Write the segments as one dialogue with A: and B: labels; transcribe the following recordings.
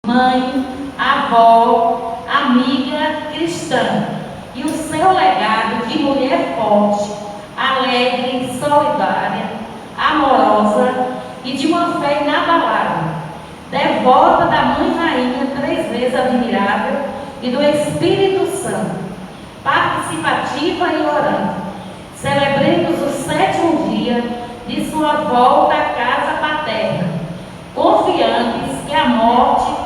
A: mãe, avó, amiga cristã, e o seu legado de mulher forte, alegre, solidária, amorosa e de uma fé inabalável, devota da Mãe Rainha, 3 vezes admirável, e do Espírito Santo, participativa e orante. Celebremos o 7º dia de sua volta à casa paterna, confiantes que a morte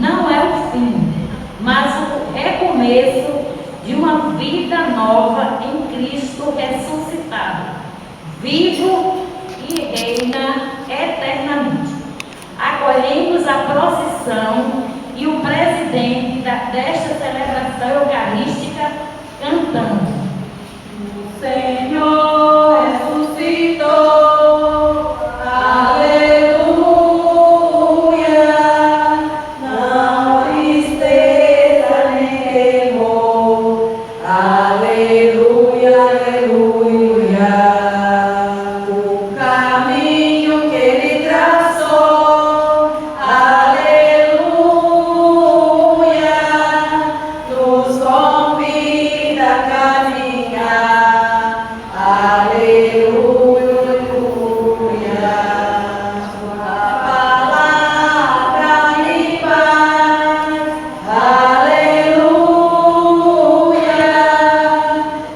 A: não é o fim, mas o recomeço de uma vida nova em Cristo ressuscitado, vivo e reina eternamente. Acolhemos a procissão e o presidente desta celebração eucarística cantando: O Senhor ressuscitou, aleluia, não tristeza nem temor, aleluia, aleluia, o caminho que ele traçou, aleluia, nos convida a caminhar, aleluia, aleluia, a palavra e paz, aleluia,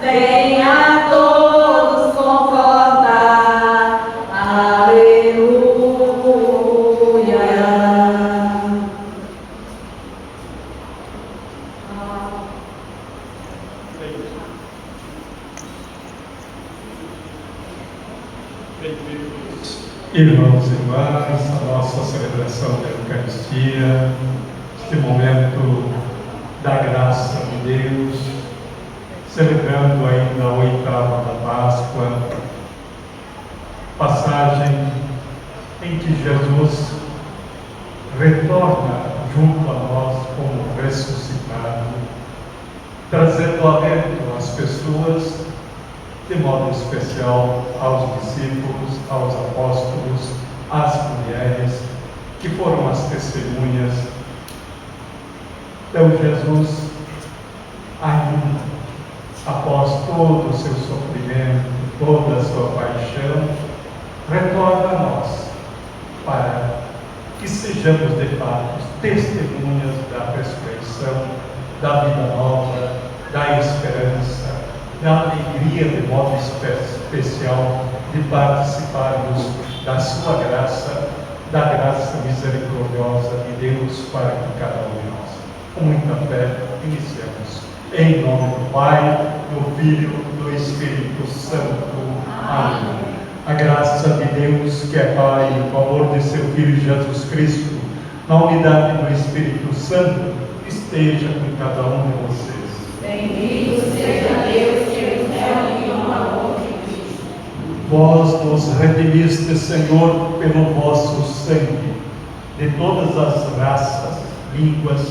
A: vem a todos confortar, aleluia.
B: Irmãos e irmãs, a nossa celebração da Eucaristia, este momento da graça de Deus, celebrando ainda a 8ª da Páscoa, passagem em que Jesus retorna junto a nós como ressuscitado, trazendo alento às pessoas, de modo especial aos discípulos, aos apóstolos, às mulheres, que foram as testemunhas. Então Jesus, ainda, após todo o seu sofrimento, toda a sua paixão, retorna a nós, para que sejamos de fato testemunhas da ressurreição, da vida nova, da esperança, da alegria de modo especial de participarmos da sua graça, da graça misericordiosa de Deus para com cada um de nós. Com muita fé, iniciamos. Em nome do Pai, do Filho, do Espírito Santo. Amém. A graça de Deus, que é Pai, e o amor de seu Filho Jesus Cristo, na unidade do Espírito Santo, esteja com cada um de vocês.
A: Bendito seja Deus que nos reuniu no amor de Cristo.
B: Vós nos redimistes, Senhor, pelo vosso sangue, de todas as raças, línguas,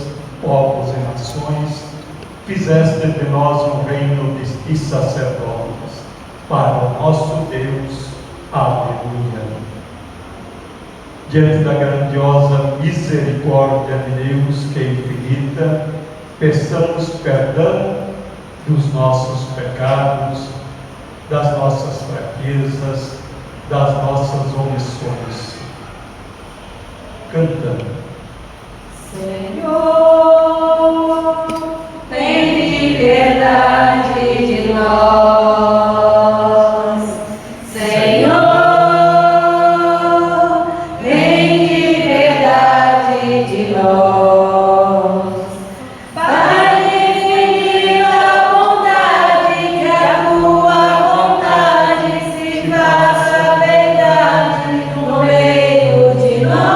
B: povos e nações, fizeste de nós um reino de sacerdotes, para o nosso Deus. Aleluia. Diante da grandiosa misericórdia de Deus, que é infinita, peçamos perdão dos nossos pecados, das nossas fraquezas, das nossas omissões. Cantando.
A: Senhor, tem piedade de nós. Senhor, tem piedade de nós. Pai infinito, a vontade, que a tua vontade se faça verdade no meio de nós.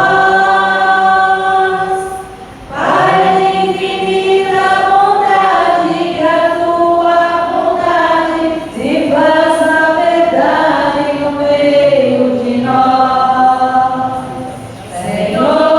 A: Pai infinito, a vontade, que a tua vontade se faça verdade no meio de nós. Senhor,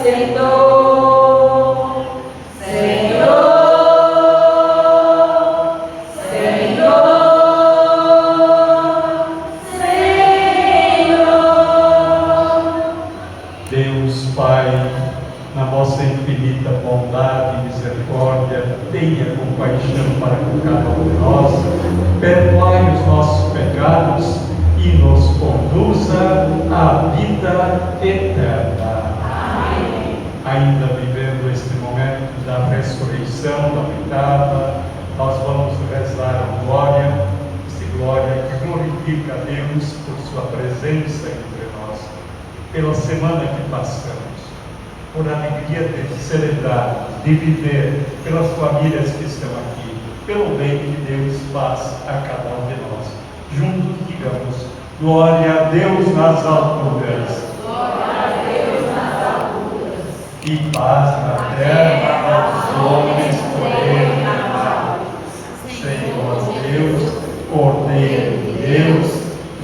A: Senhor, Senhor, Senhor, Senhor.
B: Deus Pai, na vossa infinita bondade e misericórdia, tenha compaixão para com cada um de nós, perdoai os nossos pecados e nos conduza à vida eterna.
A: Amém.
B: Ainda vivendo este momento da ressurreição, da oitava, nós vamos rezar a glória, esta glória que glorifica a Deus por sua presença entre nós, pela semana que passamos, por a alegria de celebrar, de viver, pelas famílias que estão aqui, pelo bem que Deus faz a cada um de nós. Juntos digamos: glória a Deus nas alturas.
A: Glória a Deus nas alturas.
B: E paz na terra aos homens por ele amados. Senhor Deus, Cordeiro de Deus,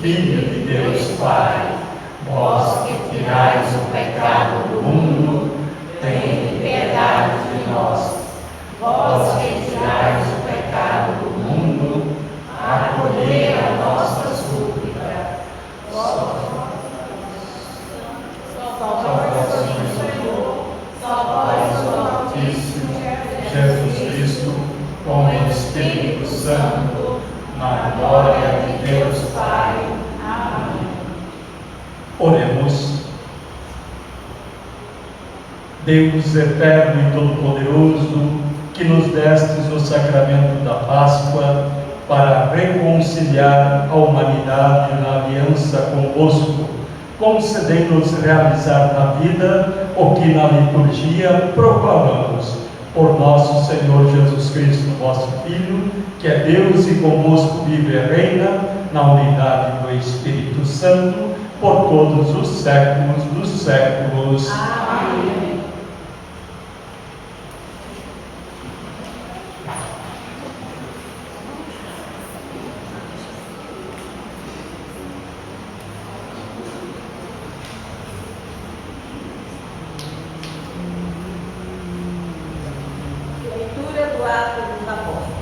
B: Filho de Deus Pai, vós que tirais o pecado do mundo, tende piedade de nós. Vós que tirais o pecado do mundo, acolhei a nossa súplica. Só vós, o Altíssimo, Jesus Cristo, com o Espírito Santo, na glória de Deus Pai. Amém. Oremos. Deus eterno e todo-poderoso, que nos destes o sacramento da Páscoa para reconciliar a humanidade na aliança convosco, concedei-nos realizar na vida o que na liturgia proclamamos. Por nosso Senhor Jesus Cristo, vosso Filho, que é Deus e convosco vive e reina, na unidade do Espírito Santo, por todos os séculos dos séculos.
A: Amém.
C: Leitura do Atos dos Apóstolos.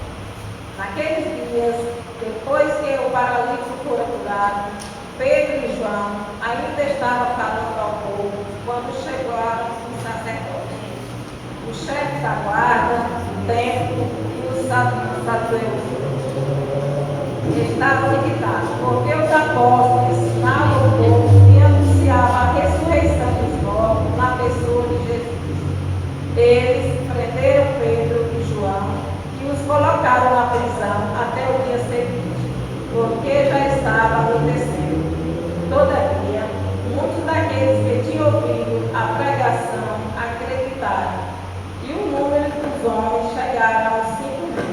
C: Naqueles dias, depois que o paralítico fora curado, Pedro e João ainda estavam falando ao povo quando chegaram os sacerdotes, o chefe da guarda, o templo e os saduceus. Estavam irritados, porque os apóstolos ensinavam o povo e anunciavam a ressurreição dos mortos na pessoa de Jesus. Eles prenderam Pedro e João e os colocaram na prisão até o dia seguinte, porque já estava anoitecendo. Todavia, muitos daqueles que tinham ouvido a pregação acreditaram, e o número dos homens chegaram aos 5.000.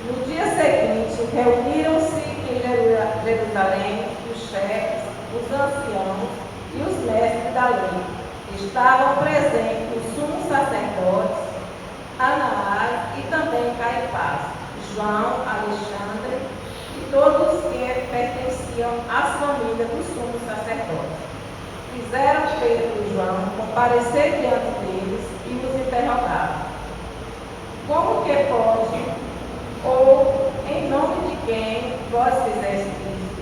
C: No dia seguinte, reuniram-se em Jerusalém os chefes, os anciãos e os mestres da lei. Estavam presentes os sumos sacerdotes, Anás e também Caifás, João, Alexandre e todos que pertenciam às famílias dos sumos sacerdotes. Fizeram Pedro e João comparecer diante deles e os interrogaram: como que pode, ou em nome de quem vós fizeste isso?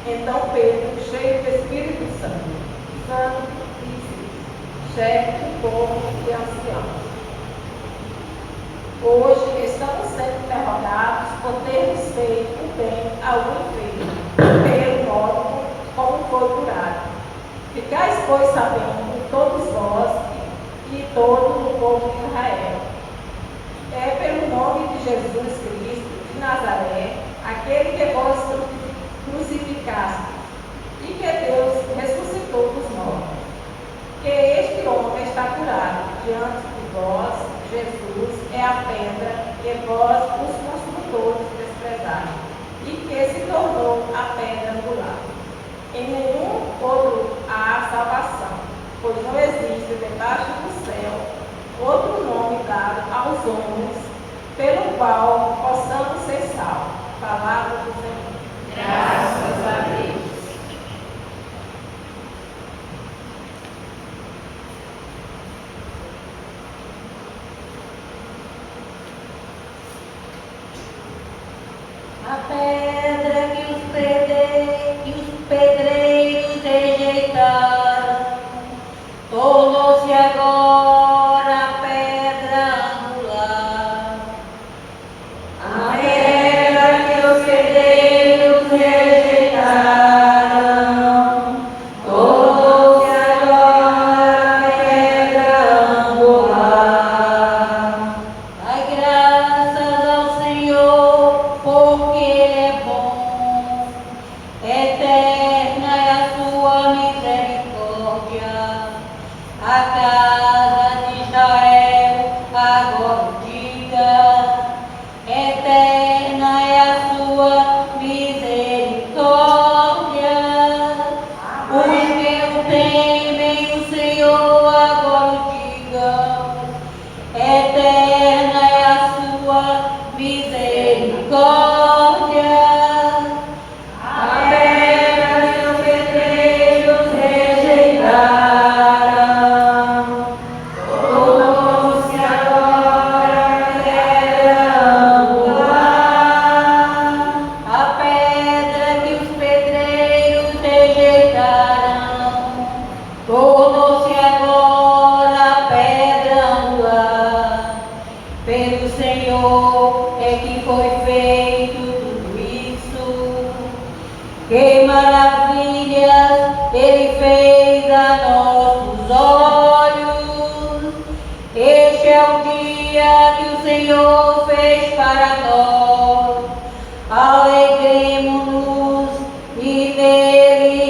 C: Então Pedro, cheio do Espírito Santo, disse: chefe do povo e anciãos, hoje estamos sendo interrogados por termos feito o bem ao enfermo, pelo modo como foi curado. Ficais, pois, sabendo, todos vós e todo o povo de Israel, é pelo nome de Jesus Cristo de Nazaré, aquele que vós crucificastes e que Deus ressuscitou dos mortos, que este homem está curado diante de vós. Jesus é a pedra que vós, os construtores, desprezaram, e que se tornou a pedra angular. Em nenhum outro há salvação, pois não existe debaixo do céu outro nome dado aos homens, pelo qual possamos ser salvos. Palavra do Senhor.
A: Graças a Deus. a casa de Israel, agora diga, eterna é a sua misericórdia. Os que temem o Senhor, agora digam, eterna é a sua misericórdia. Tornou-se agora a pedra angular. Pelo Senhor é que foi feito tudo isso. Que maravilhas Ele fez a nossos olhos. Este é o dia que o Senhor fez para nós. Alegremo-nos e nele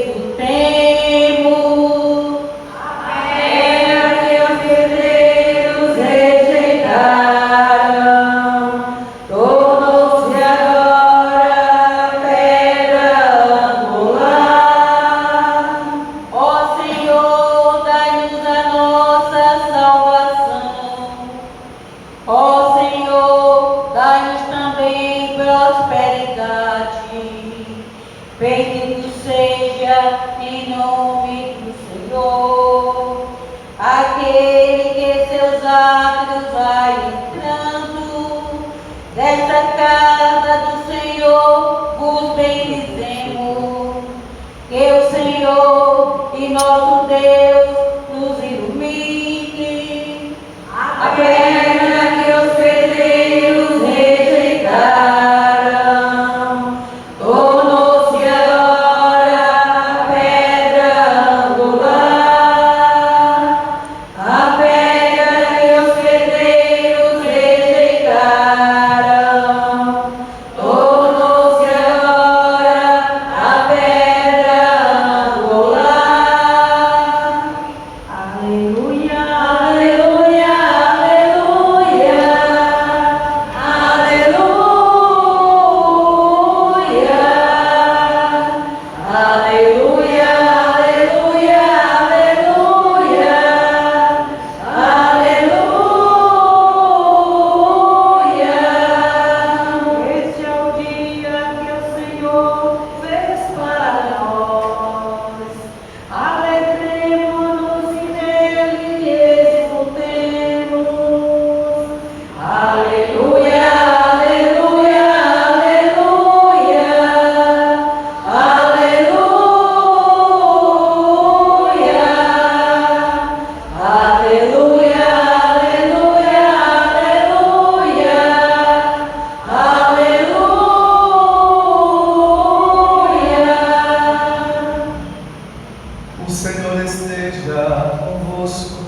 A: exultemos. Ó Senhor, dai-nos também prosperidade. Bendito seja em nome do Senhor, aquele que seus atos vai entrando. Desta casa do Senhor vos bendizemos. Que o Senhor e nosso Deus nos ilumine. A pedra que os pedreiros rejeitaram tornou-se agora a pedra angular. A pedra que os pedreiros rejeitaram tornou-se agora a pedra angular. Aleluia, aleluia.
D: O Senhor esteja convosco.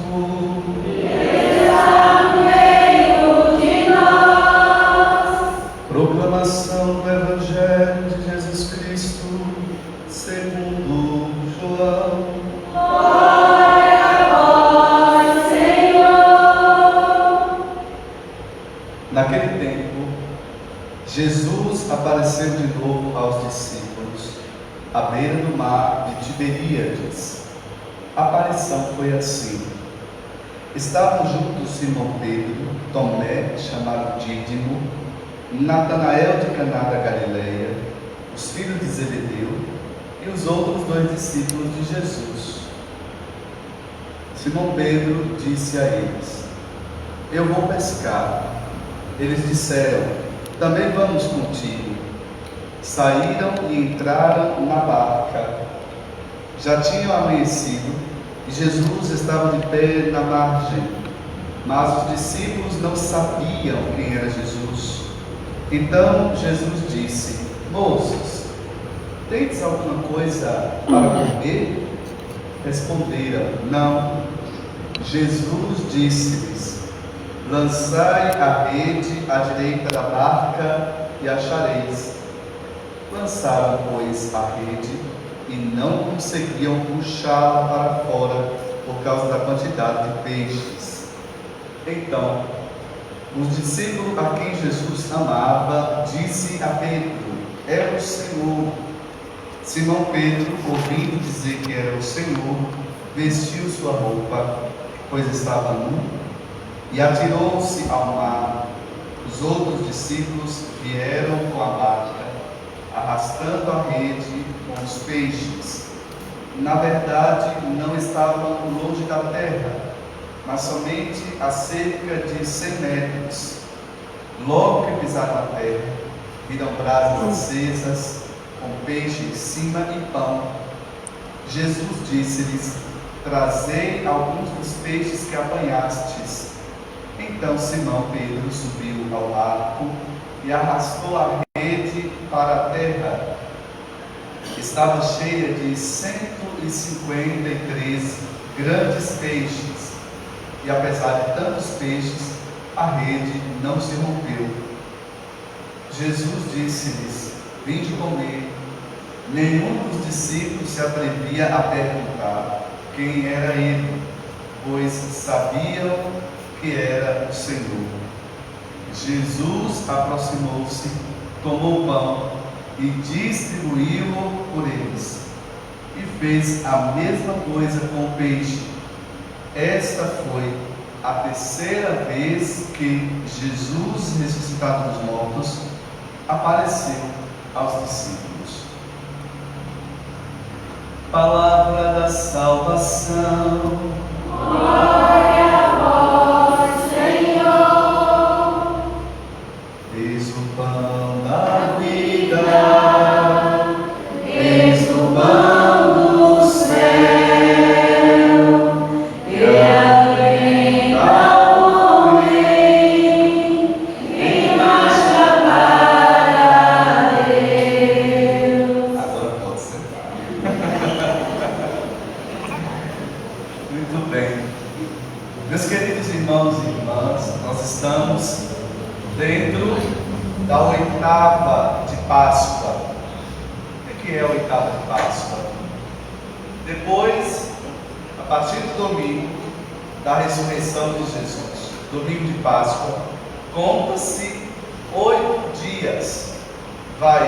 A: Está no meio de nós.
D: Proclamação do Evangelho de Jesus Cristo, segundo João.
A: Glória a vós, Senhor.
D: Naquele tempo, Jesus apareceu de novo aos discípulos, à beira do mar de Tiberíades. A aparição foi assim. Estavam juntos Simão Pedro, Tomé, chamado Dídimo, Natanael de Caná da Galileia, os filhos de Zebedeu e os outros 2 discípulos de Jesus. Simão Pedro disse a eles: Eu vou pescar. Eles disseram: Também vamos contigo. Saíram e entraram na barca. Já tinha amanhecido e Jesus estava de pé na margem, mas os discípulos não sabiam quem era Jesus. Então Jesus disse: Moços, tendes alguma coisa para comer? Responderam: Não. Jesus disse-lhes: Lançai a rede à direita da barca e achareis. Lançaram, pois, a rede e não conseguiam puxá-la para fora por causa da quantidade de peixes. Então, os discípulos a quem Jesus amava disse a Pedro: é o Senhor. Simão Pedro, ouvindo dizer que era o Senhor, vestiu sua roupa, pois estava nu, e atirou-se ao mar. Os outros discípulos vieram com a barca, arrastando a rede com os peixes. Na verdade, não estavam longe da terra, mas somente a cerca de 100 metros. Logo que pisaram a terra, viram brasas acesas, com peixe em cima e pão. Jesus disse-lhes: trazei alguns dos peixes que apanhastes. Então Simão Pedro subiu ao barco e arrastou a rede para a terra. Estava cheia de 153 grandes peixes, e apesar de tantos peixes, a rede não se rompeu. Jesus disse-lhes: vinde comer. Nenhum dos discípulos se atrevia a perguntar quem era ele, pois sabiam que era o Senhor. Jesus aproximou-se, tomou o pão e distribuiu-o por eles, e fez a mesma coisa com o peixe. Esta foi a terceira vez que Jesus, ressuscitado dos mortos, apareceu aos discípulos. Palavra da salvação.
A: Glória a vós, Senhor.
D: Eis o pão da vida, eis o pão do céu, que alimenta o homem e marcha para Deus. Agora pode sentar. Muito bem. Meus queridos irmãos e irmãs, nós estamos dentro da oitava de Páscoa. O que é a oitava de Páscoa? Depois, a partir do domingo da ressurreição de Jesus, domingo de Páscoa, conta-se 8 dias. Vai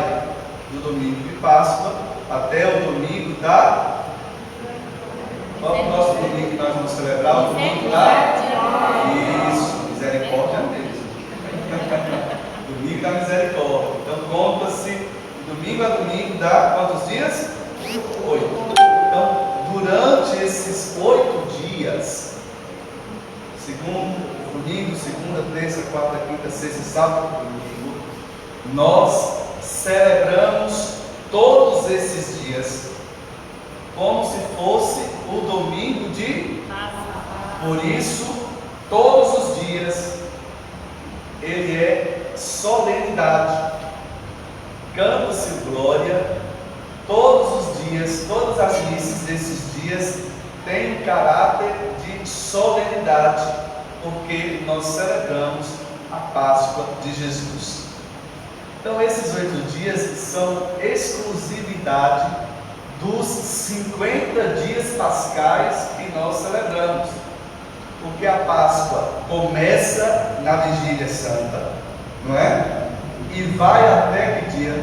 D: do domingo de Páscoa até o domingo da... Qual é o próximo domingo que nós vamos celebrar? O domingo da... Isso, misericórdia mesmo. Domingo da misericórdia. Então conta-se de domingo a domingo dá quantos dias? 8. Então, durante esses 8 dias, domingo, segunda, terça, quarta, quinta, sexta, sábado e domingo, nós celebramos todos esses dias como se fosse o domingo de Páscoa. Por isso, todos os dias ele é solenidade. Canta-se glória todos os dias, todas as missas desses dias têm caráter de solenidade, porque nós celebramos a Páscoa de Jesus. Então esses 8 dias são exclusividade dos 50 dias pascais que nós celebramos, porque a Páscoa começa na Vigília Santa, não é? E vai até que dia?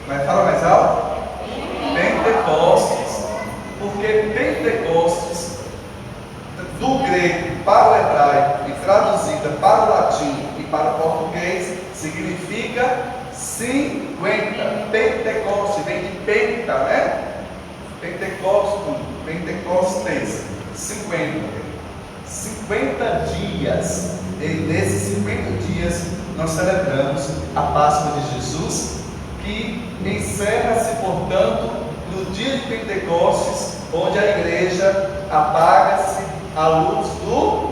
D: Vai falar mais alto? Pentecostes, porque Pentecostes, do grego para o hebraico e traduzida para o latim e para o português, significa 50. Pentecostes vem de penta, né? Pentecostes, 50 dias. E nesses 50 dias nós celebramos a Páscoa de Jesus, que encerra-se, portanto, no dia de Pentecostes, onde a igreja apaga-se a luz do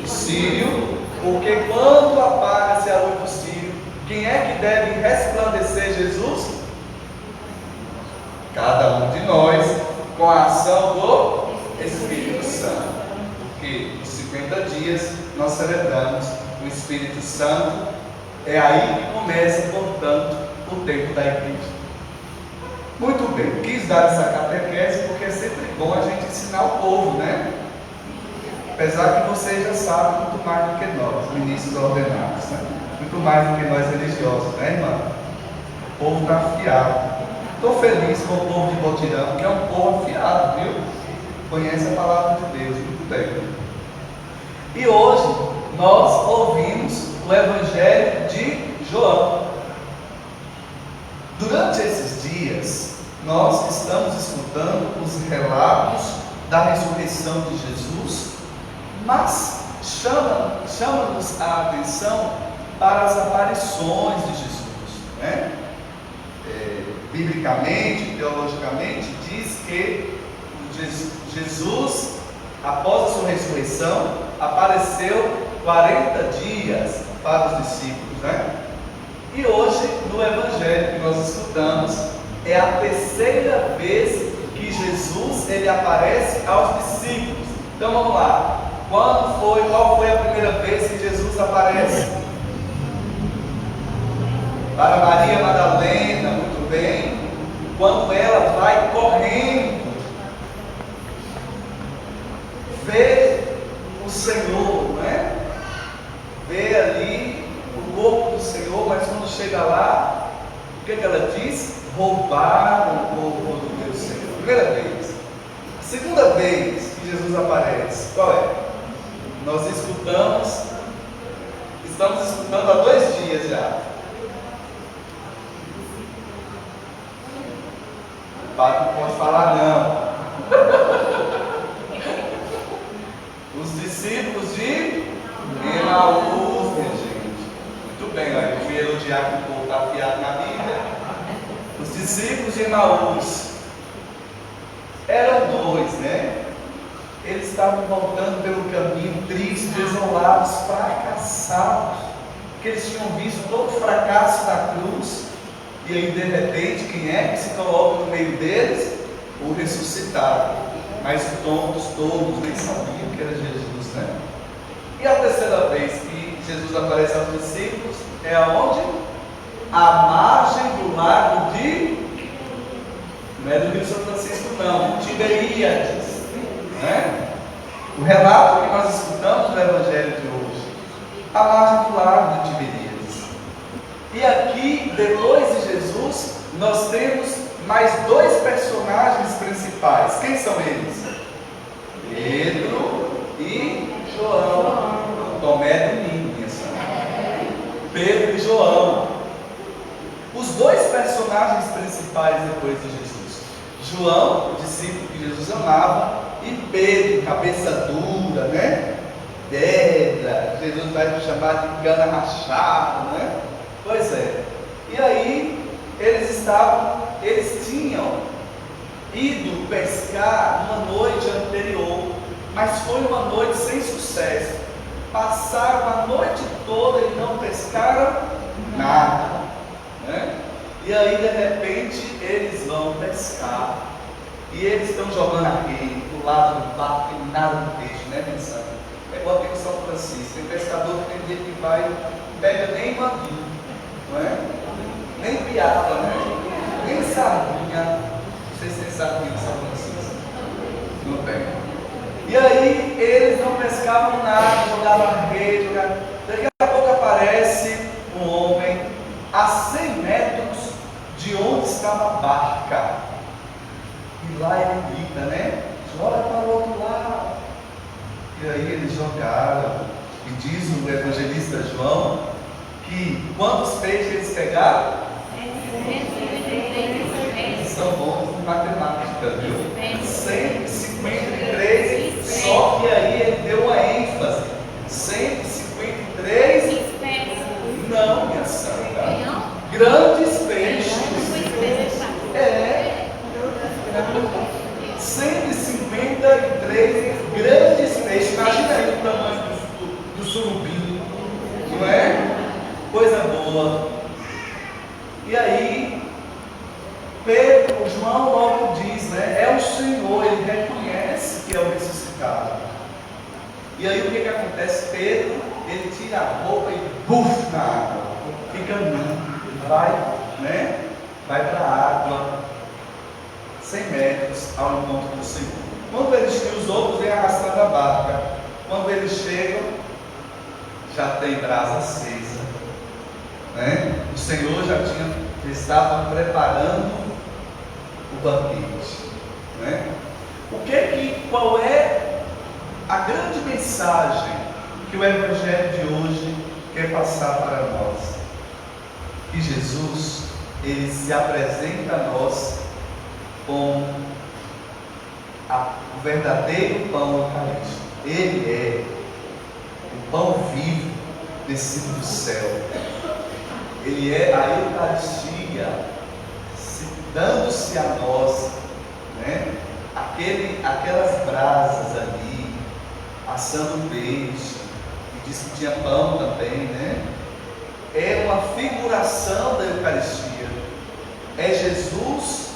D: Sírio, porque quando apaga-se a luz do Sírio, quem é que deve resplandecer Jesus? Cada um de nós, com a ação do Espírito Santo. Porque nos 50 dias nós celebramos o Espírito Santo. É aí que começa, portanto, no tempo da igreja. Muito bem, quis dar essa catequese porque é sempre bom a gente ensinar o povo, né? Apesar que vocês já sabem muito mais do que nós, ministros ordenados, né? Muito mais do que nós religiosos, né, irmã? O povo está afiado. Estou feliz com o povo de Botirama, que é um povo afiado, viu? Conhece a palavra de Deus muito bem. E hoje nós ouvimos o Evangelho de João. Durante esses dias, nós estamos escutando os relatos da ressurreição de Jesus, mas chama-nos a atenção para as aparições de Jesus, né? Biblicamente, teologicamente, diz que Jesus, após a sua ressurreição, apareceu 40 dias para os discípulos, né? E hoje, no Evangelho que nós escutamos, é a terceira vez que Jesus ele aparece aos discípulos. Então vamos lá. Qual foi a primeira vez que Jesus aparece? Para Maria Madalena, muito bem. Quando ela vai correndo ver o Senhor, não é? Ver ali o corpo do Senhor, mas quando chega lá, o que ela diz? Roubaram o corpo do meu Senhor. Primeira vez. A segunda vez que Jesus aparece, qual é? Nós estamos escutando há 2 dias já. O padre não pode falar não. Os discípulos de Emaús, minha gente. Muito bem, olha, eu fui elogiar que o povo está afiado na Bíblia. Os discípulos de Emaús eram 2, né? Eles estavam voltando pelo caminho, tristes, desolados, fracassados, porque eles tinham visto todo o fracasso da cruz, e aí de repente, quem é que se coloca no meio deles? O ressuscitado. Mas todos nem sabiam que era Jesus, né? E a terceira vez que Jesus aparece aos discípulos é aonde? À margem do lago de... Não é do Rio São Francisco não, Tiberíades, né? O relato que nós escutamos no Evangelho de hoje, à margem do lago de Tiberíades. E aqui, depois de Jesus, nós temos mais 2 personagens principais. Quem são eles? Pedro e João. Tomé domingo, minha senhora. Pedro e João. Os 2 personagens principais depois de Jesus. João, o discípulo que Jesus amava, e Pedro, cabeça dura, né? Pedra, Jesus vai chamar de cana rachada, né? Pois é. E aí, eles tinham ido pescar uma noite anterior, mas foi uma noite sem sucesso. Passaram a noite toda e não pescaram nada, né? E aí de repente eles vão pescar e eles estão jogando a rede do lado do barco, tem nada no peixe, né, pensando? É igual aqui em São Francisco, tem pescador que tem dia que vai, não pega nem maninho, não é? Nem piaba, né? Nem sardinha. Vocês têm sardinha em São Francisco? Não tem. E aí eles não pescavam nada, jogavam rede, daqui a pouco aparece um homem a 100 metros de onde estava a barca. E lá ele grita, né? Joga para o outro lado. E aí eles jogaram. E diz o evangelista João que quantos peixes eles pegaram? São bons em matemática, viu? 153, só que aí ele deu uma ênfase. 153, não, minha santa, grandes peixes. 153 grandes peixes. Imagina aí o tamanho do surubim, não é? Coisa boa. E aí João logo diz, né? É o Senhor, ele reconhece que é o ressuscitado. E aí o que acontece? Pedro, ele tira a roupa e buf na água, fica nu, vai né, vai para a água, 100 metros ao encontro do Senhor. Quando os outros vêm arrastando a barca, quando eles chegam, já tem brasa acesa, né? O Senhor já estava preparando o banquete, né? Qual é a grande mensagem que o Evangelho de hoje quer passar para nós? Que Jesus, ele se apresenta a nós como o verdadeiro pão eucarístico. Ele é o pão vivo descido do céu. Ele é a Eucaristia, dando-se a nós, né? Aquelas brasas ali, assando peixe, e disse que tinha pão também, né? É uma figuração da Eucaristia. É Jesus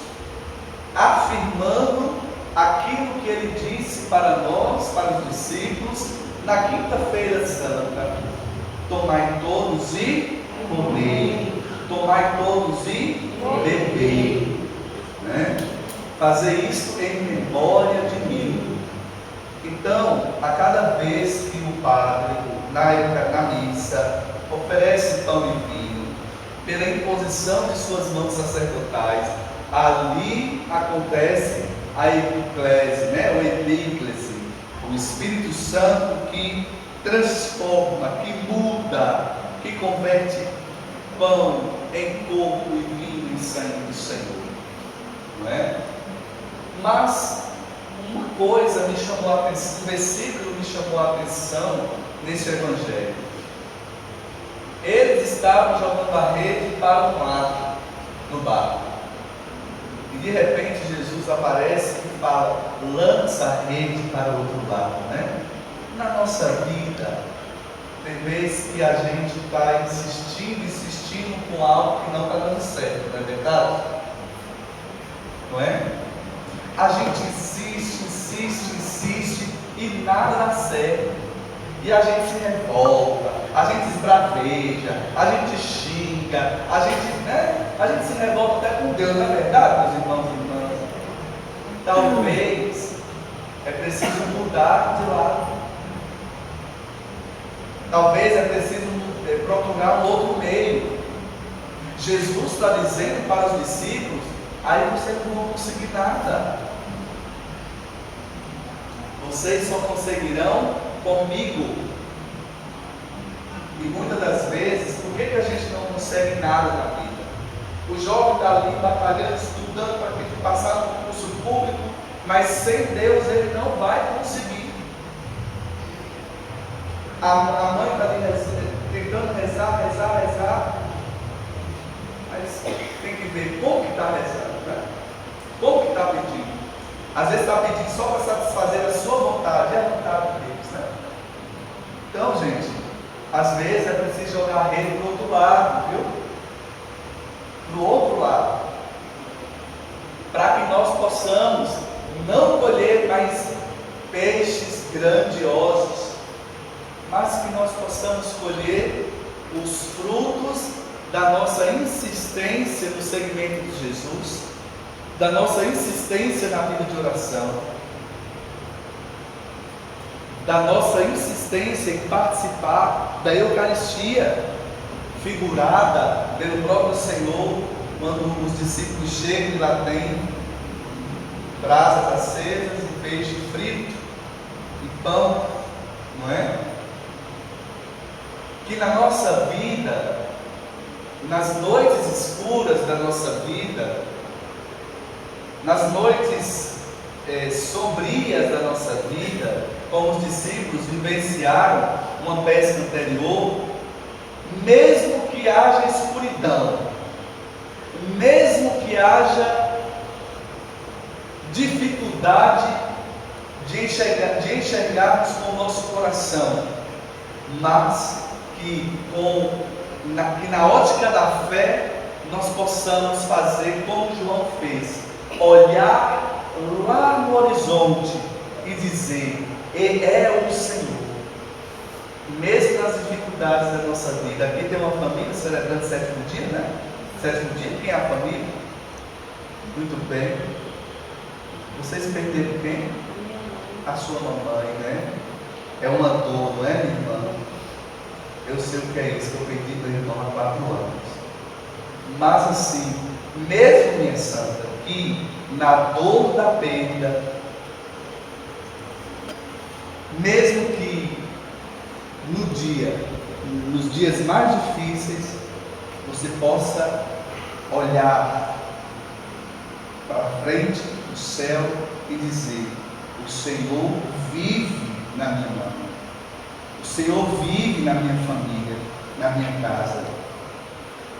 D: afirmando aquilo que ele disse para nós, para os discípulos, na quinta-feira santa: tomai todos e comei, tomai todos e bebei, né? Fazer isso em memória de mim. Então, a cada vez que o padre, na missa, oferece pão e vinho, pela imposição de suas mãos sacerdotais, ali acontece a epiclese, né? O epíclese, o Espírito Santo que transforma, que muda, que converte pão em corpo e vinho em sangue do Senhor, não é? Mas uma coisa me chamou a atenção, um versículo me chamou a atenção nesse Evangelho. Eles estavam jogando a rede para um lado no barco, e de repente Jesus aparece e fala: lança a rede para o outro lado, né? Na nossa vida, tem vezes que a gente está insistindo com algo que não está dando certo, não é verdade? Não é? A gente insiste e nada dá certo. E a gente se revolta, a gente esbraveja, a gente xinga, a gente se revolta até com Deus, não é verdade, meus irmãos e irmãs? Talvez é preciso mudar de lado. Talvez é preciso procurar um outro meio. Jesus está dizendo para os discípulos: aí vocês não vão conseguir nada. Vocês só conseguirão comigo. E muitas das vezes, por que a gente não consegue nada na vida? O jovem está ali batalhando, estudando para passar no concurso público, mas sem Deus ele não vai conseguir. A mãe está ali tentando rezar, mas tem que ver como que está rezando, né? Como que está pedindo. Às vezes está pedindo só para satisfazer a sua vontade, é a vontade de Deus, né? Então, gente, às vezes é preciso jogar a rede para o outro lado, viu? Para o outro lado, para que nós possamos não colher mais peixes grandiosos, mas que nós possamos colher os frutos da nossa insistência no seguimento de Jesus, da nossa insistência na vida de oração, da nossa insistência em participar da Eucaristia, figurada pelo próprio Senhor, quando os discípulos chegam e lá tem brasas acesas e peixe frito e pão, não é? Que na nossa vida, nas noites escuras da nossa vida, nas noites sombrias da nossa vida, como os discípulos vivenciaram uma pesca anterior, mesmo que haja escuridão, mesmo que haja dificuldade de enxergarmos com o nosso coração, mas que na ótica da fé nós possamos fazer como João fez: olhar lá no horizonte e dizer: é o Senhor. Mesmo nas dificuldades da nossa vida. Aqui tem uma família celebrando o 7º dia, né? Sétimo dia, quem é a família? Muito bem. Vocês perderam quem? A sua mamãe, né? É uma dor, não é, minha irmã? Eu sei o que é isso, que eu perdi meu irmão há 4 anos. Mas assim, mesmo, minha santa, que na dor da perda, mesmo que nos dias mais difíceis, você possa olhar para frente do céu e dizer: o Senhor vive na minha mão, o Senhor vive na minha família, na minha casa.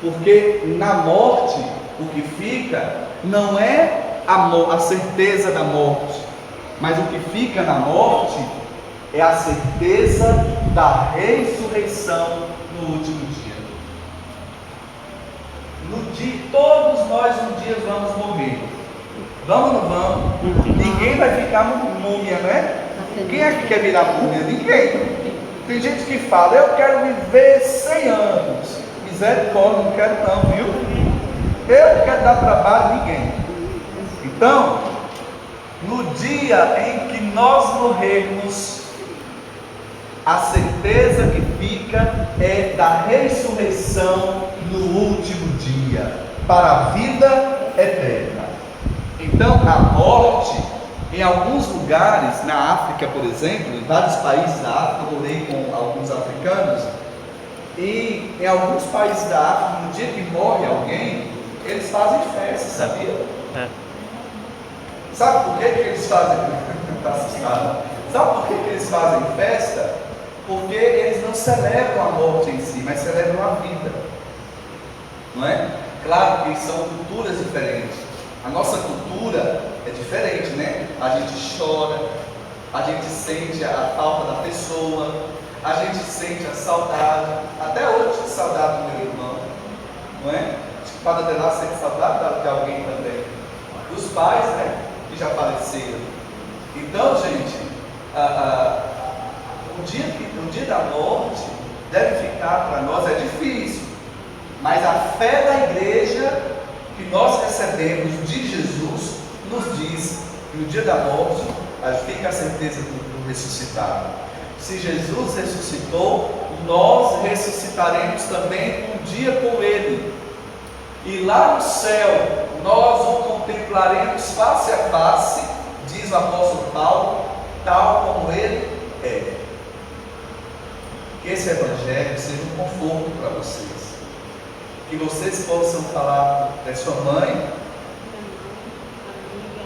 D: Porque na morte, o que fica não é a certeza da morte, mas o que fica na morte é a certeza da ressurreição no último dia. Todos nós um dia vamos morrer. Vamos ou não vamos? Ninguém vai ficar múmia, né? Quem é que quer virar múmia? Ninguém. Tem gente que fala: eu quero viver 100 anos. Misericórdia, não quero não, viu? Eu não quero dar trabalho a ninguém. Então, no dia em que nós morrermos, a certeza que fica é da ressurreição no último dia, para a vida eterna. Então, a morte, em alguns lugares, na África, por exemplo, em vários países da África, eu morei com alguns africanos, e em alguns países da África, no dia que morre alguém, eles fazem festa, sabia? Sabe por que eles fazem? Está assustado. Sabe por que eles fazem festa? Porque eles não celebram a morte em si, mas celebram a vida. Não é? Claro que são culturas diferentes. A nossa cultura é diferente, né? A gente chora, a gente sente a falta da pessoa, a gente sente a saudade. Até hoje eu sinto saudade do meu irmão, não é? Acho que o Padre Adelar sente saudade de alguém também. Dos pais, né? Que já faleceram. Então, gente, o dia da morte deve ficar para nós, é difícil, mas a fé da igreja que nós recebemos de Jesus nos diz que no dia da morte fica a certeza do ressuscitado. Se Jesus ressuscitou, nós ressuscitaremos também um dia com Ele, e lá no céu nós o contemplaremos face a face, diz o apóstolo Paulo, tal como Ele é. Que esse evangelho seja um conforto para vocês, que vocês possam falar da sua mãe,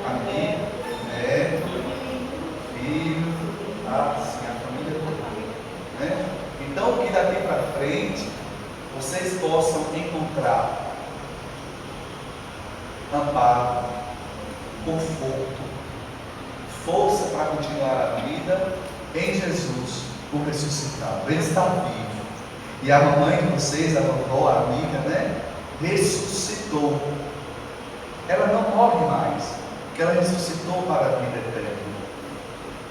D: amiga, neto, filho, assim, a família toda, né? Então, que daqui para frente vocês possam encontrar amparo, conforto, força para continuar a vida em Jesus, o ressuscitado. Ele está vivo. E a mamãe de vocês, a vovó, a amiga, né? Ressuscitou. Ela não morre mais, porque ela ressuscitou para a vida eterna.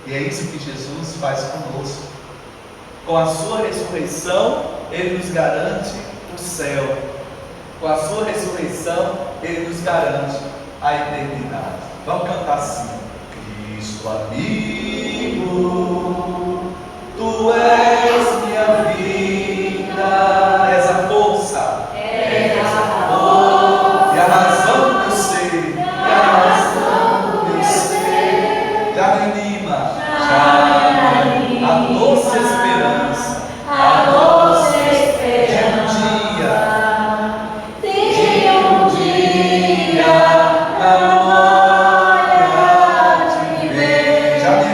D: E é isso que Jesus faz conosco. Com a sua ressurreição, Ele nos garante o céu. Com a sua ressurreição, Ele nos garante a eternidade. Vamos cantar assim: Cristo amigo, Tu és minha vida, és a força, és a força, e a razão do meu ser, e a razão do meu ser, já me anima, a doce esperança, a doce esperança de um dia a glória de ver, já me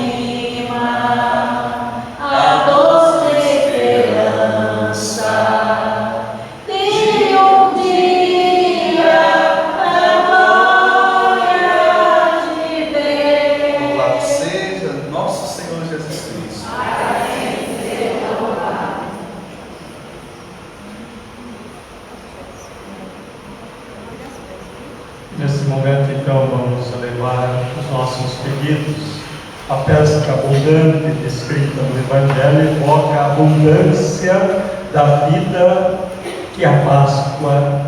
D: anima, a doce esperança de um dia a glória de ver. Louvado seja nosso Senhor Jesus Cristo. Amém. Seja louvado.
B: Nesse momento, então, vamos elevar os nossos pedidos. A pesca abundante descrita no Evangelho evoca a abundância da vida que a Páscoa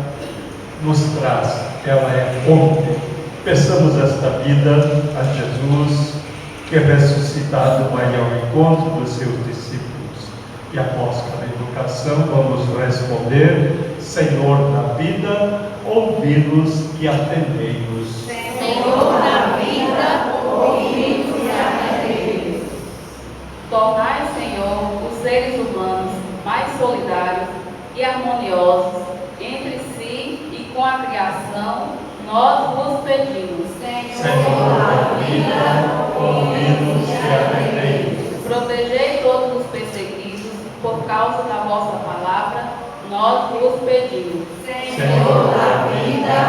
B: nos traz. Ela é fonte. Peçamos esta vida a Jesus, que ressuscitado vai ao encontro dos seus discípulos. E após cada invocação, vamos responder: Senhor da vida, ouvi-nos e atendei-nos.
A: Senhor da vida, ouvi-nos e atendei-nos.
E: Tornai, Senhor, os seres humanos mais solidários e harmoniosos entre si e com a criação, nós vos pedimos.
B: Senhor da vida, ouvi-nos e atendei-nos.
E: Protegei todos os perseguidos por causa da vossa palavra, nós vos pedimos.
A: Senhor da vida,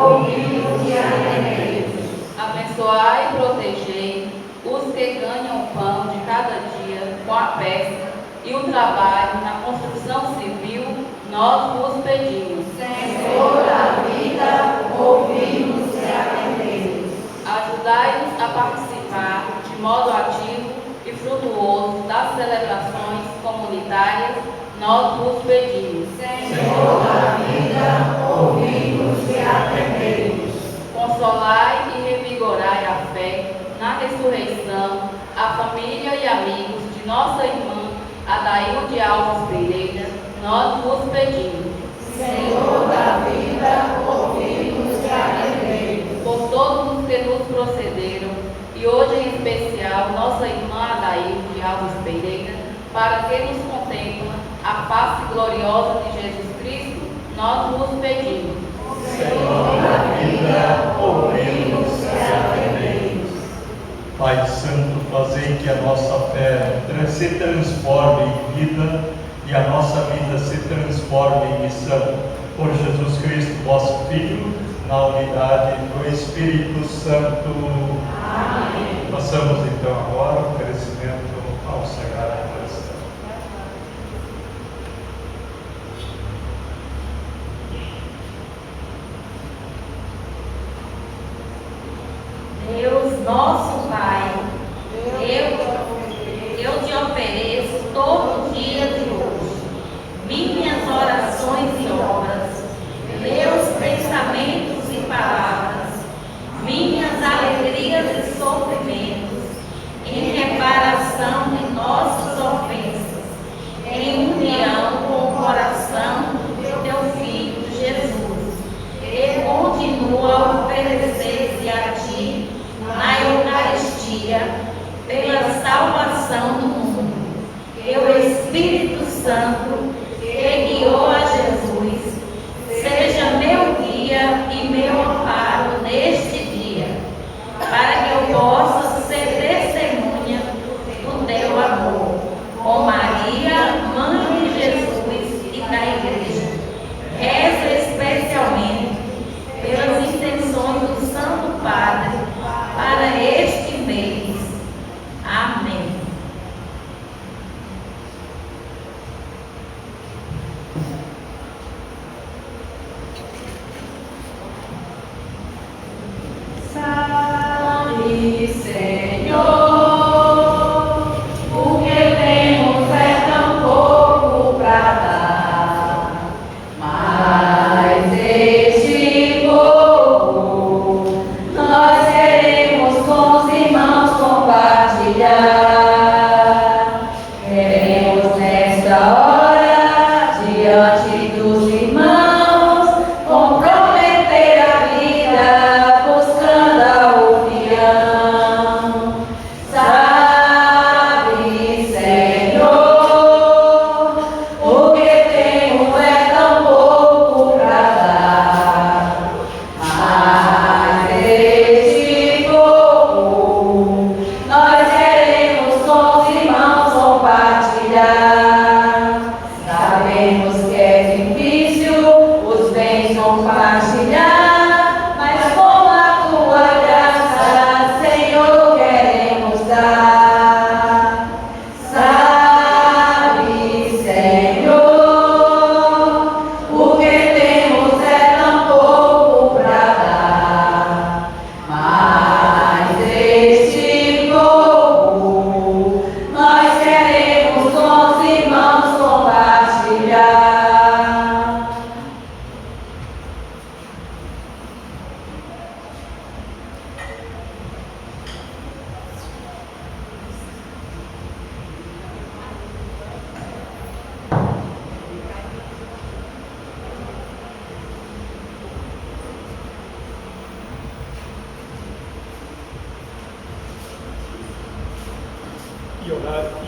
A: ouvi-nos e atendei-nos.
E: Abençoai e protegei os que ganham o pão de cada dia com a pesca e o trabalho na construção civil, nós vos pedimos.
A: Senhor da vida, ouvi-nos e atendei-nos.
E: Ajudai-nos a participar de modo ativo e frutuoso das celebrações comunitárias, nós vos pedimos.
A: Senhor da vida, ouvi-nos e atendei-nos.
E: Consolai e revigorai a fé na ressurreição, a família e amigos de nossa irmã Adailde Alves Pereira, nós vos pedimos.
A: Senhor da vida, ouvi-nos e atendei-nos.
E: Por todos os que nos procederam, e hoje em especial nossa irmã Adailde Alves Pereira, para que nos contempla a face gloriosa de Jesus Cristo, nós vos pedimos.
B: Senhor da vida, ouvi-nos e atendei-nos. Pai Santo, fazei que a nossa fé se transforme em vida e a nossa vida se transforme em missão. Por Jesus Cristo, vosso Filho, na unidade do Espírito Santo.
A: Amém.
B: Passamos então agora o oferecimento ao Sagrado Coração.
F: Deus, nosso Pai, eu te ofereço todo o dia de hoje, minhas orações e obras, meus pensamentos e palavras, minhas alegrias e sofrimentos, em reparação de nossas ofensas, em união com o coração do teu Filho Jesus, e continua a oferecer-se a ti na Eucaristia, pela salvação do mundo. Que o Espírito Santo, que guiou a Jesus, seja meu guia e meu amparo neste dia, para que eu possa ser testemunha do teu amor, com Maria, Mãe de Jesus e da Igreja. Reza especialmente pelas intenções do Santo Padre para este mês. Amém.
C: Sabe, Senhor, o que temos é tão pouco para dar, mas este pouco nós queremos com os irmãos compartilhar. Queremos nesta hora, diante dos irmãos, comprometer a vida, buscando a união. Sabe, Senhor, o que temos é tão pouco para dar, mas este pouco nós queremos com os irmãos compartilhar. Sabemos que é difícil os bens compartilhar, mas com a tua graça, Senhor, queremos dar. Sabe, Senhor, o que temos é tão pouco para dar, mas este pouco nós queremos com os irmãos compartilhar.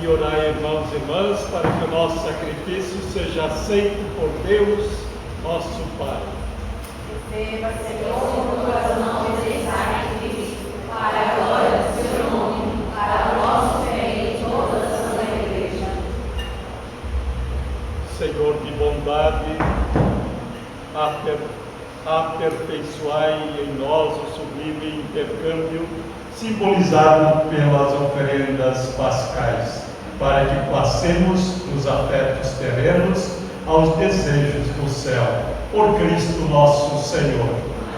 B: E orai, irmãos e irmãs, para que o nosso sacrifício seja aceito por Deus, nosso Pai.
A: Receba, Senhor, no coração desse sacrifício, para a glória do seu nome, para o nosso bem e toda a santa igreja.
B: Senhor de bondade, aperfeiçoai em nós o sublime intercâmbio simbolizado pelas oferendas pascais, para que passemos dos afetos terrenos aos desejos do céu, por Cristo nosso Senhor.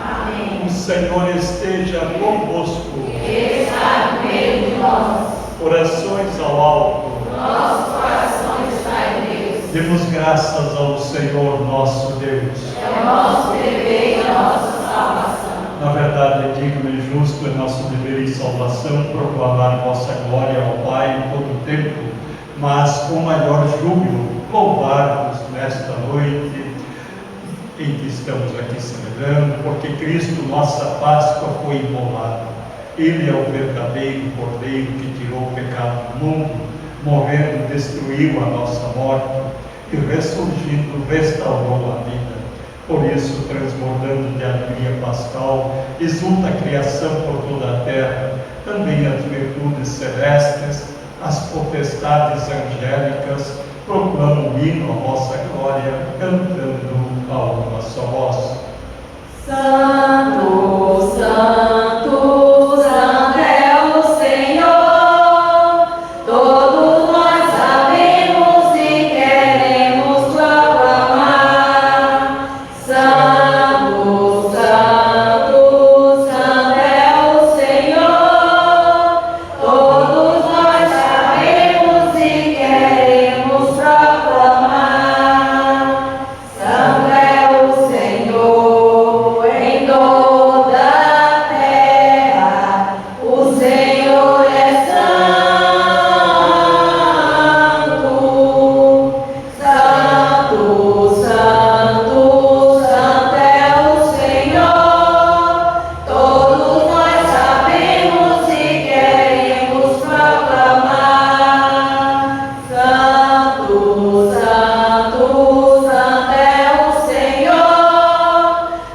A: Amém.
B: O Senhor esteja convosco.
A: Ele está no meio de nós.
B: Orações ao alto.
A: Nosso coração está em Deus.
B: Demos graças ao Senhor nosso Deus.
A: É o nosso dever e a nossa salvação.
B: Na verdade, é digno e justo, é nosso dever e salvação proclamar vossa glória ao Pai em todo o tempo, mas com maior júbilo louvar-vos nesta noite em que estamos aqui celebrando, porque Cristo, nossa Páscoa, foi imolado. Ele é o verdadeiro Cordeiro que tirou o pecado do mundo, morrendo, destruiu a nossa morte e ressurgindo, restaurou a vida. Por isso, transbordando de alegria pascal, exulta a criação por toda a terra, também as virtudes celestes, as potestades angélicas, proclamam o hino à vossa glória, cantando a uma só voz.
A: Santo, Santo, Santo é o Senhor, todos nós sabemos e queremos proclamar. Santo, Santo, Santo é o Senhor, todos nós sabemos e queremos proclamar. Santo é o Senhor em toda a terra, o Senhor é santo. Santo, Santo, Santo é o Senhor, todos nós sabemos e queremos proclamar. Santo, Santo, Santo é o Senhor,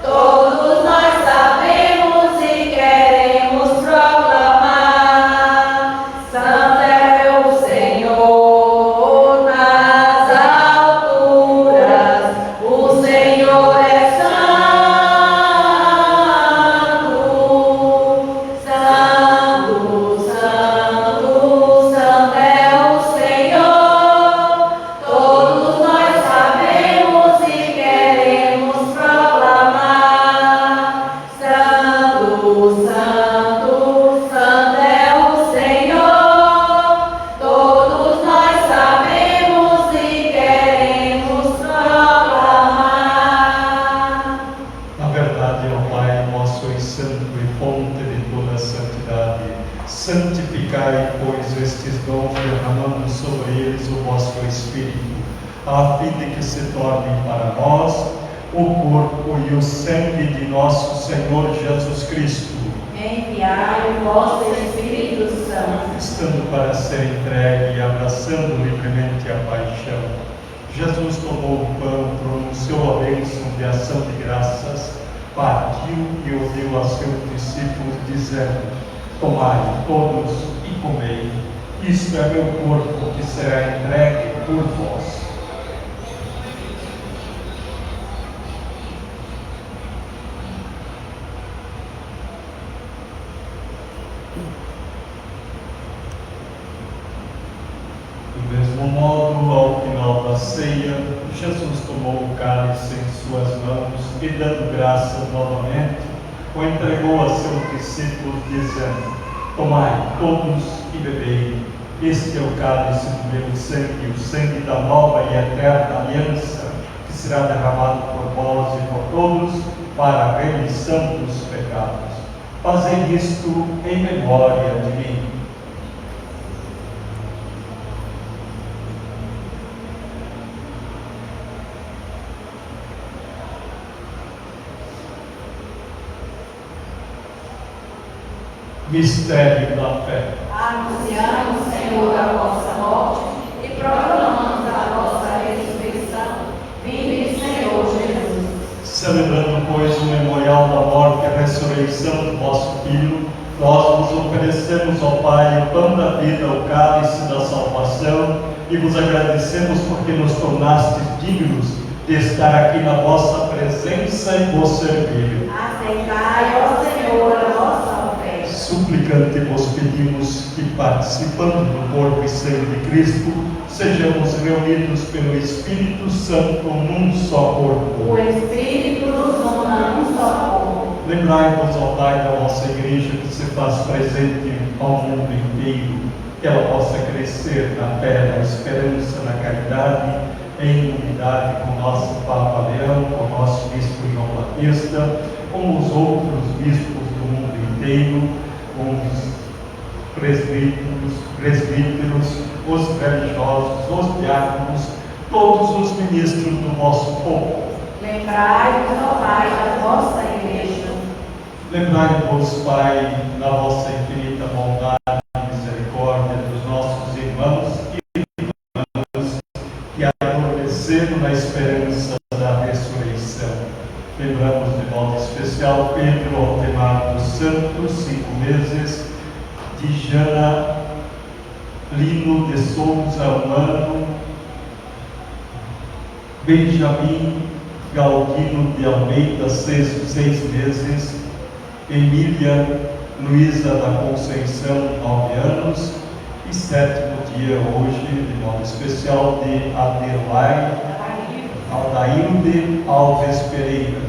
A: todos nós sabemos e queremos proclamar. Santo é o Senhor nas alturas, o Senhor é santo. Santo, Santo, Santo é o Senhor, todos nós sabemos e queremos proclamar. Santo, Santo, Santo é o Senhor, todos nós sabemos e queremos proclamar.
B: Na verdade, ó Pai, vós sois santo e fonte de toda a santidade. Santificai, pois, estes dons, derramando sobre eles o vosso Espírito, a fim de que se tornem para nós o corpo e o sangue de nosso Senhor Jesus Cristo,
A: Enviai o vosso Espírito Santo.
B: estando para ser entregue e abraçando livremente a paixão. Jesus tomou o pão, pronunciou a bênção de ação de graças, partiu e o deu a seus discípulos, dizendo: tomai todos e comei, isto é meu corpo que será entregue por vós. Do mesmo modo, ao final da ceia, Jesus tomou o cálice em suas mãos e, dando graças novamente, o entregou a seus discípulos, dizendo: tomai todos e bebei, este é o cálice do meu sangue, o sangue da nova e eterna aliança, que será derramado por vós e por todos para a remissão dos pecados. Fazei isto em memória de mim. Mistério da fé.
A: Anunciamos, Senhor, a vossa morte e proclamamos a vossa ressurreição. Vive, Senhor Jesus.
B: Celebrando, pois, o memorial da morte e ressurreição do vosso Filho, nós vos oferecemos, ó Pai, o pão da vida, o cálice da salvação, e vos agradecemos porque nos tornastes dignos de estar aqui na vossa presença e vos servir.
A: Aceitai, ó Senhor, a vossa oferta.
B: Suplicante vos pedimos que, participando do corpo e sangue de Cristo, sejamos reunidos pelo Espírito Santo num só corpo.
A: O Espírito nos una num só corpo.
B: Lembrai-vos, ó Pai, da vossa Igreja que se faz presente ao mundo inteiro, que ela possa crescer na fé, na esperança, na caridade, em unidade com o nosso Papa Leão, com o nosso Bispo João Batista, com os outros bispos do mundo inteiro, com os presbíteros, os religiosos, os diáconos, todos os ministros do vosso povo.
A: Lembrai-vos, ó Pai, da vossa Igreja.
B: Lembrai-vos, Pai, na vossa infinita bondade e misericórdia dos nossos irmãos e irmãs que adormeceram na esperança da ressurreição. Lembramos de modo especial Pedro Altemar dos Santos, 5 meses, de Jana Lino de Souza, 1 ano, Benjamin Galdino de Almeida, 6 meses, Emília Luísa da Conceição, 9 anos, e 7º dia hoje, de modo especial, de Aldailde Alves Pereira,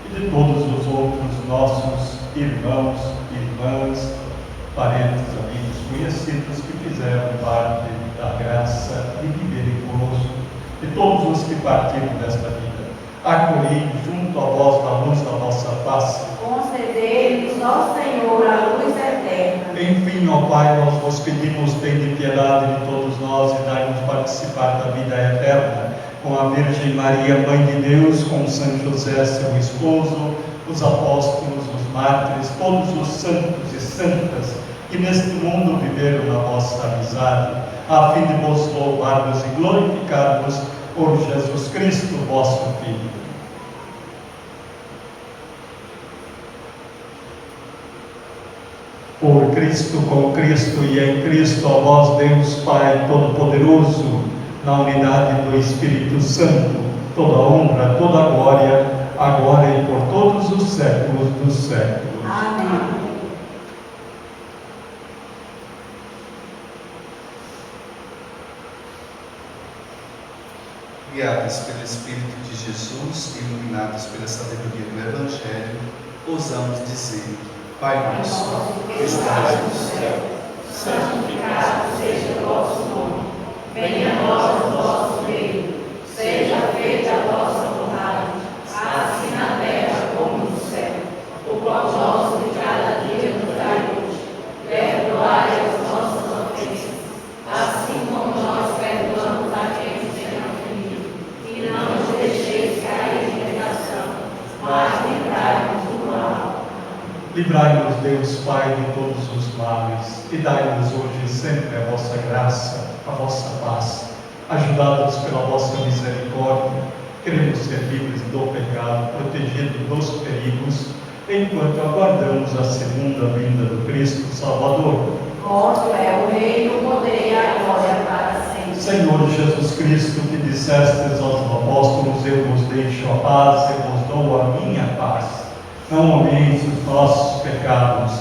B: e de todos os outros nossos irmãos, irmãs, parentes, amigos, conhecidos que fizeram parte da graça de viverem conosco, e todos os que partiram desta vida. Acolhei junto a vós da luz da vossa face.
A: Concedei-nos, ó Senhor, a luz eterna.
B: Enfim, ó Pai, nós vos pedimos, tende piedade de todos nós e dai-nos participar da vida eterna, com a Virgem Maria, Mãe de Deus, com São José, seu esposo, os apóstolos, os mártires, todos os santos e santas que neste mundo viveram na vossa amizade, a fim de vos louvarmos e glorificarmos por Jesus Cristo, vosso Filho. Por Cristo, com Cristo e em Cristo, a vós, Deus Pai Todo-Poderoso, na unidade do Espírito Santo, toda a honra, toda a glória, agora e por todos os séculos dos séculos.
A: Amém.
D: Guiados pelo Espírito de Jesus, iluminados pela sabedoria do Evangelho, ousamos dizer: Pai nosso, que estás no céu,
A: Santificado seja o vosso nome. Venha a nós o vosso reino. Seja feita a vossa vontade, assim na terra como no céu. O pão nosso de cada dia nos dai hoje. Perdoai as nossas ofensas, assim como nós perdoamos a quem nos tem ofendido. E não nos deixeis cair em tentação, mas livrai-nos do mal.
B: Livrai-nos, Deus Pai, de todos os males, e dai-nos hoje sempre a vossa graça, a vossa paz. Ajudados pela vossa misericórdia, queremos ser livres do pecado, protegidos dos perigos, enquanto aguardamos a segunda vinda do Cristo Salvador.
A: Vosso é o reino, o poder e a glória para sempre.
B: Senhor Jesus Cristo, que dissestes aos apóstolos: eu vos deixo a paz, eu vos dou a minha paz. Não olheis os nossos pecados,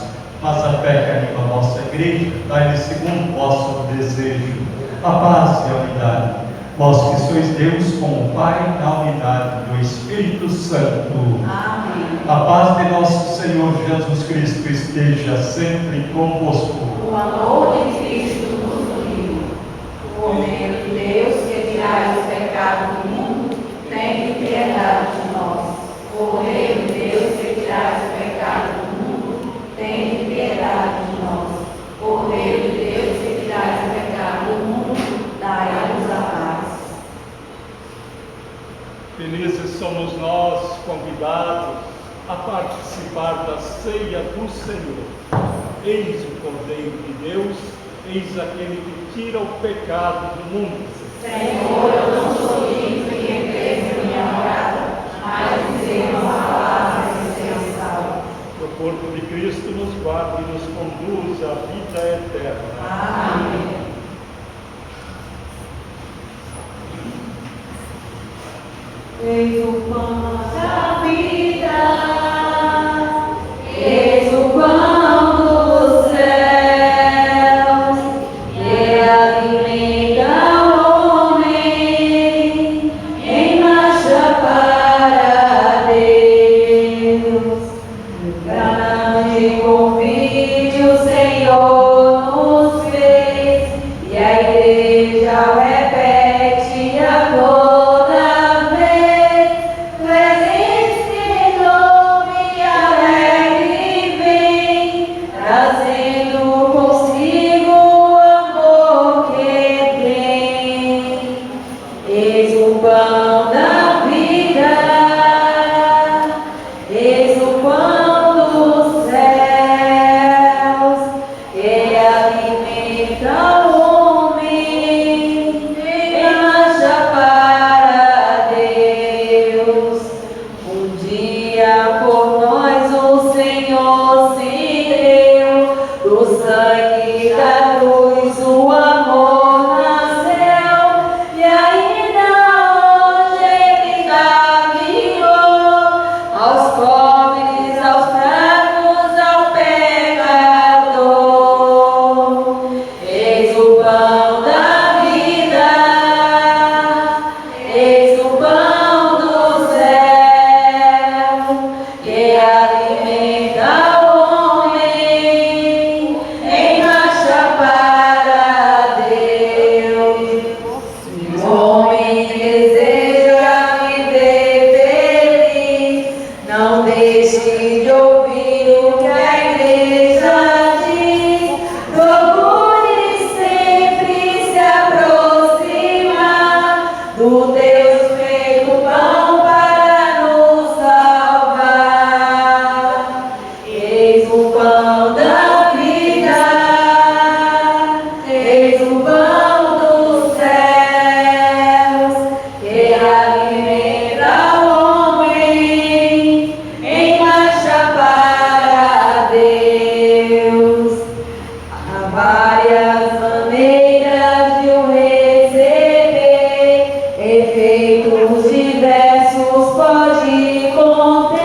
B: mas a fé que anima a vossa igreja, dai-lhe segundo o vosso desejo, a paz e a unidade. Vós que sois Deus com o Pai, na unidade do Espírito Santo.
A: Amém.
B: A paz de nosso Senhor Jesus Cristo esteja sempre convosco.
A: O amor de Cristo nos uniu. O Cordeiro de Deus, que tirai os pecados do mundo, tem piedade de nós. O Cordeiro de Deus, que tirai os pecados do mundo, tem piedade de nós. O Cordeiro de Deus, que tirai os pecados do mundo, dai-nos a paz.
B: Felizes somos nós, convidados a participar da ceia do Senhor. eis o Cordeiro de Deus, eis aquele que tira o pecado do mundo.
A: Senhor, eu não sou digno de entrar em minha morada, mas dizer uma palavra e ser salvo.
B: Que o corpo de Cristo nos guarde e nos conduz à vida eterna.
A: Amém.
C: Eis o pão da vida, eis o pão dos céus, que alimenta o homem em marcha para Deus. Grande convite o Senhor nos fez, e a igreja o repete a toda vez. Presente nome alegre vem, trazendo consigo o amor que tem. Eis o pão da vida, eis o pão dos céus, que alimenta o homem em marcha para Deus. Um dia por nós o Senhor se deu, do sangue da cruz o amor nasceu, e ainda hoje ele dá vigor aos pobres, aos fracos, ao pecador. Eis o pão da vida, eis o pão dos céus, que alimenta o homem em marcha para Deus. O homem deseja viver feliz, não deixe de ouvir o que a igreja diz. Procure sempre se aproximar do Deus feito pão para nos salvar. Eis o pão da vida, eis o pão dos céus, que alimenta o homem em marcha para Deus. Há várias maneiras de o receber, efeitos diversos pode conter.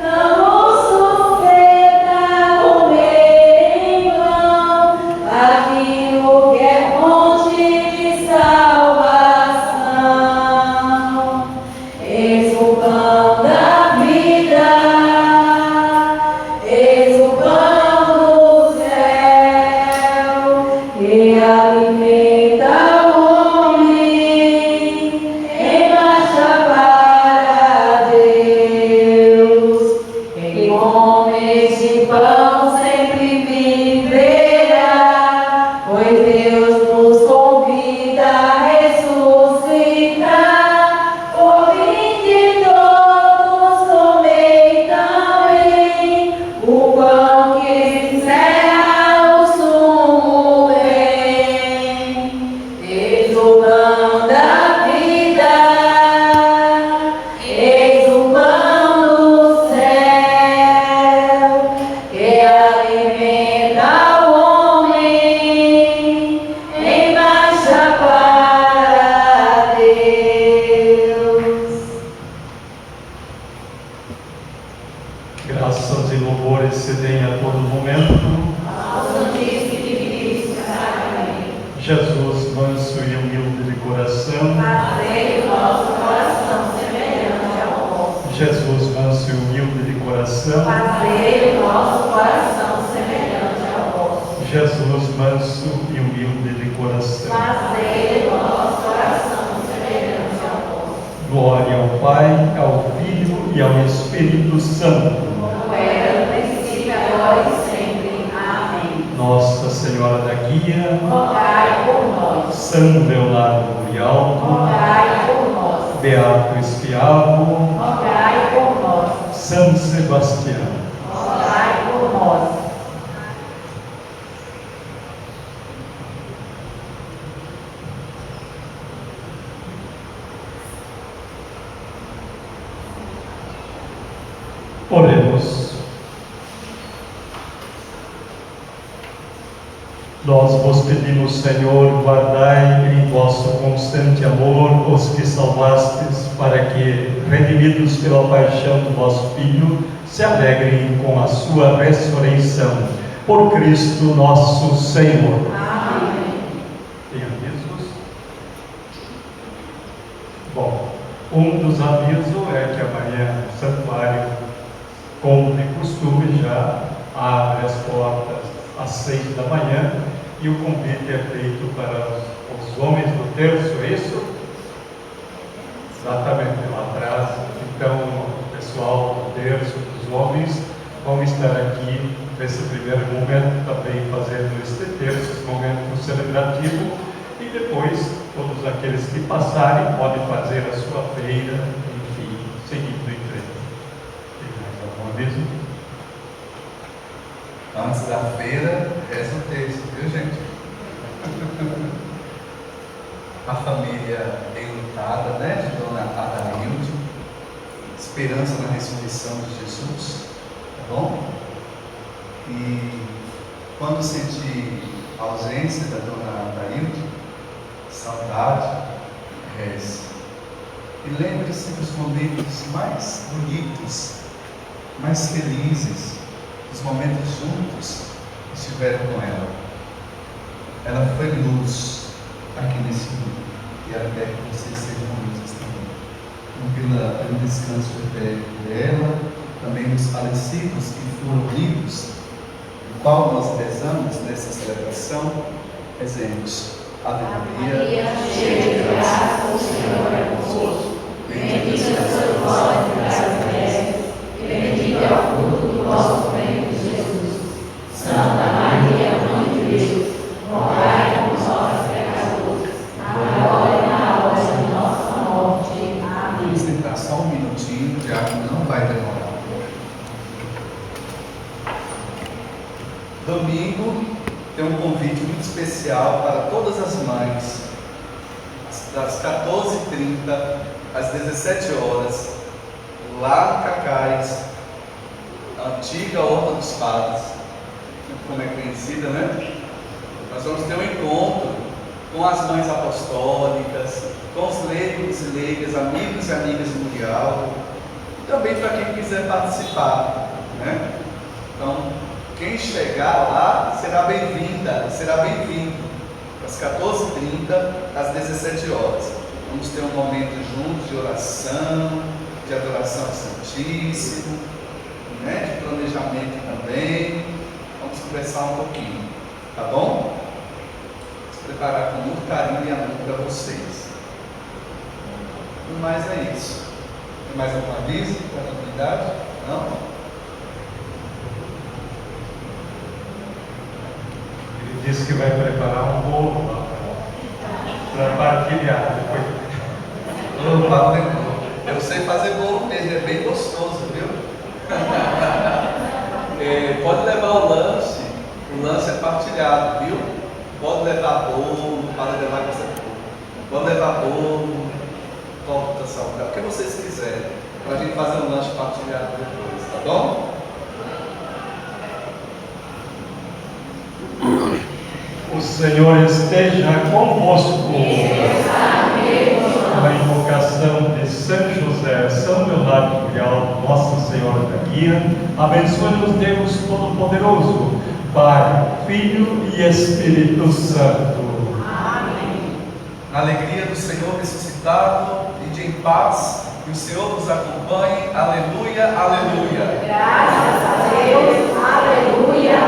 C: Não sofreta comer em vão aquilo que é fonte de salvação. Eis o pão da vida, eis o pão dos céus, que alimenta o homem em marcha para Deus. Quem homens de pão sempre viverá, pois Deus nos convida a ressuscitar. Por vinde todos comei também o pão que encerra o sumo bem. Eis o pão da vida, eis o pão dos céus, que alimenta o homem em marcha para Deus.
B: Graças e louvores se deem a todo momento.
A: Ao Santíssimo e Diviníssimo Sacramento,
B: Jesus, manso e humilde de coração.
A: fazei o nosso coração semelhante ao vosso.
B: Jesus, manso e humilde de coração.
A: Fazei o nosso coração semelhante ao vosso.
B: Jesus, manso e humilde de coração.
A: Fazei o nosso coração semelhante ao vosso.
B: Glória ao Pai, ao Filho e ao Espírito Santo.
A: Como era no princípio, agora e sempre. Amém.
B: Nossa Senhora da Guia,
A: Rogai por nós.
B: São Leonardo Murialdo,
A: Rogai por nós.
B: Beato Espiavo,
A: Rogai por nós.
B: São Sebastião.
A: Rogai por nós.
B: Oremos. Nós vos pedimos, Senhor, guardai em vosso constante amor os que salvastes, para que, redimidos pela paixão do vosso Filho, se alegrem com a sua ressurreição. Por Cristo nosso Senhor.
A: Amém.
B: Tem avisos? Bom, um dos avisos é que amanhã o santuário, como de costume, já abre as portas às 6 da manhã e o convite é feito para os homens do terço, é isso? Exatamente, lá atrás. Então, o pessoal do terço, dos homens, vão estar aqui nesse primeiro momento, também fazendo este terço, esse momento celebrativo, e depois, todos aqueles que passarem podem fazer a sua feira, enfim, seguindo em frente. Tem mais algum aviso?
D: Antes da feira, reza o texto, viu, gente? A família enlutada, né, de Dona Adailde, esperança na ressurreição de Jesus, tá bom? E quando sentir a ausência da Dona Adailde, saudade, reze. E lembre-se dos momentos mais bonitos, mais felizes, os momentos juntos que estiveram com ela. Ela foi luz aqui nesse mundo, e ela quer que vocês sejam luzes também. Pelo descanso eterno dela, também dos falecidos que foram vivos, o qual nós rezamos nessa celebração, rezemos. Aleluia.
A: Cheia de graça, o Senhor é convosco. Bendita sois vós entre as mulheres, e bendito é o fruto do vosso ventre, Jesus. Santa Maria, Mãe de Deus, rogai por nós, pecadores, agora e na hora de nossa morte. Amém.
D: Vamos tentar só um minutinho, já não vai demorar. Domingo tem um convite muito especial para todas as mães, das 14h30 às 17 horas, lá no Cacais, a antiga Horta dos Padres, como é conhecida, né? Nós vamos ter um encontro com as mães apostólicas, com os leigos e leigas, amigos e amigas do Mundial, e também para quem quiser participar, né? Então, quem chegar lá será bem-vinda, será bem-vindo, às 14h30, às 17 horas. Vamos ter um momento juntos de oração, de adoração ao Santíssimo, né? De planejamento também. Vamos conversar um pouquinho, tá bom? Vamos preparar com muito carinho e amor para vocês. No mais é isso. Tem mais algum aviso para a comunidade? Não?
B: Ele disse que vai preparar um bolo lá para partilhar depois.
D: Eu sei fazer bolo mesmo, é bem gostoso, viu? Pode levar o lanche é partilhado, viu? Pode levar bolo, pode levar bolo, torta salgada, o que vocês quiserem, para a gente fazer um lanche partilhado depois, tá bom?
B: O Senhor esteja convosco. A invocação de São José, São Leonardo Mundial, Nossa Senhora da Guia, abençoe-nos Deus Todo-Poderoso, Pai, Filho e Espírito Santo.
A: Amém.
D: Na alegria do Senhor ressuscitado e de em paz, que o Senhor nos acompanhe. Aleluia, aleluia.
A: Graças a Deus. Aleluia.